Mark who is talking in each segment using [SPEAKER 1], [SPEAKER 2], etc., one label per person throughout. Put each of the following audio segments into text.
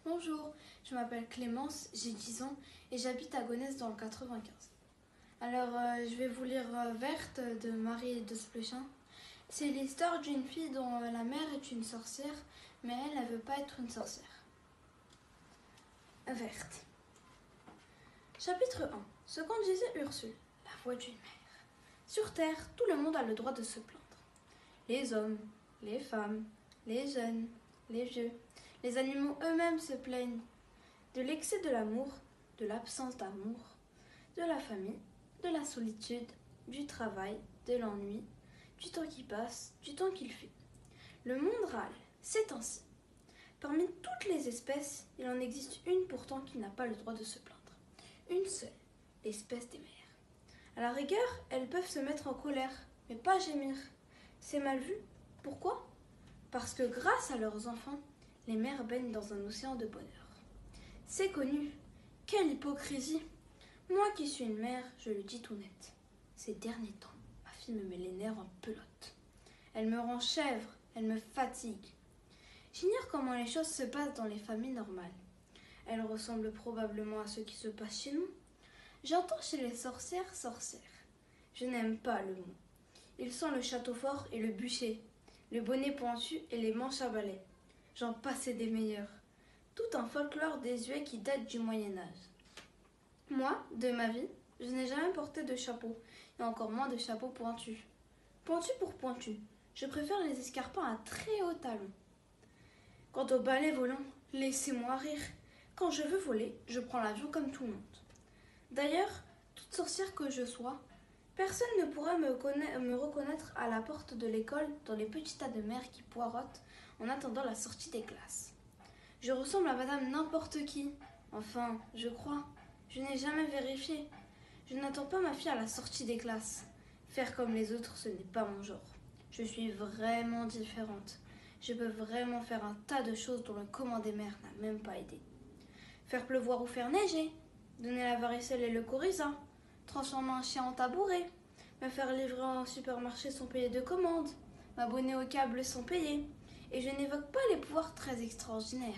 [SPEAKER 1] Bonjour, je m'appelle Clémence, j'ai 10 ans et j'habite à Gonesse dans le 95. Alors, je vais vous lire Verte de Marie de Splechin. C'est l'histoire d'une fille dont la mère est une sorcière, mais elle ne veut pas être une sorcière. Verte. Chapitre 1. Ce qu'en disait Ursule, la voix d'une mère. Sur Terre, tout le monde a le droit de se plaindre. Les hommes, les femmes, les jeunes, les vieux, les animaux eux-mêmes se plaignent de l'excès de l'amour, de l'absence d'amour, de la famille, de la solitude, du travail, de l'ennui, du temps qui passe, du temps qu'il fait. Le monde râle, c'est ainsi. Parmi toutes les espèces, il en existe une pourtant qui n'a pas le droit de se plaindre. Une seule, l'espèce des mères. À la rigueur, elles peuvent se mettre en colère, mais pas gémir. C'est mal vu. Pourquoi ? Parce que grâce à leurs enfants, les mères baignent dans un océan de bonheur. C'est connu. Quelle hypocrisie! Moi qui suis une mère, je le dis tout net. Ces derniers temps, ma fille me met les nerfs en pelote. Elle me rend chèvre, elle me fatigue. J'ignore comment les choses se passent dans les familles normales. Elles ressemblent probablement à ce qui se passe chez nous. J'entends chez les sorcières. Je n'aime pas le mot. Ils sont le château fort et le bûcher, le bonnet pointu et les manches à balai. J'en passe des meilleurs. Tout un folklore désuet qui date du Moyen-Âge. Moi, de ma vie, je n'ai jamais porté de chapeau, et encore moins de chapeau pointu. Pointu pour pointu, je préfère les escarpins à très hauts talons. Quant au balai volant, laissez-moi rire. Quand je veux voler, je prends l'avion comme tout le monde. D'ailleurs, toute sorcière que je sois, personne ne pourrait me reconnaître à la porte de l'école dans les petits tas de mères qui poirotent en attendant la sortie des classes. Je ressemble à madame n'importe qui. Enfin, je crois. Je n'ai jamais vérifié. Je n'attends pas ma fille à la sortie des classes. Faire comme les autres, ce n'est pas mon genre. Je suis vraiment différente. Je peux vraiment faire un tas de choses dont le commun des mères n'a même pas aidé. Faire pleuvoir ou faire neiger, donner la varicelle et le coryza, transformer un chien en tabouret, me faire livrer en supermarché sans payer de commande, m'abonner au câble sans payer. Et je n'évoque pas les pouvoirs très extraordinaires,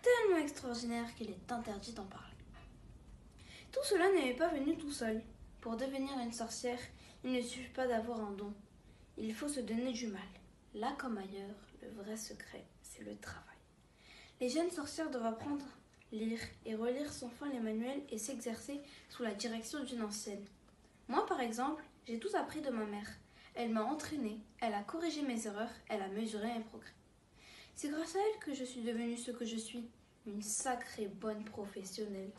[SPEAKER 1] tellement extraordinaires qu'il est interdit d'en parler. Tout cela n'est pas venu tout seul. Pour devenir une sorcière, il ne suffit pas d'avoir un don. Il faut se donner du mal. Là comme ailleurs, le vrai secret, c'est le travail. Les jeunes sorcières doivent apprendre, lire et relire sans fin les manuels et s'exercer sous la direction d'une ancienne. Moi, par exemple, j'ai tout appris de ma mère. Elle m'a entraînée, elle a corrigé mes erreurs, elle a mesuré mes progrès. C'est grâce à elle que je suis devenue ce que je suis, une sacrée bonne professionnelle.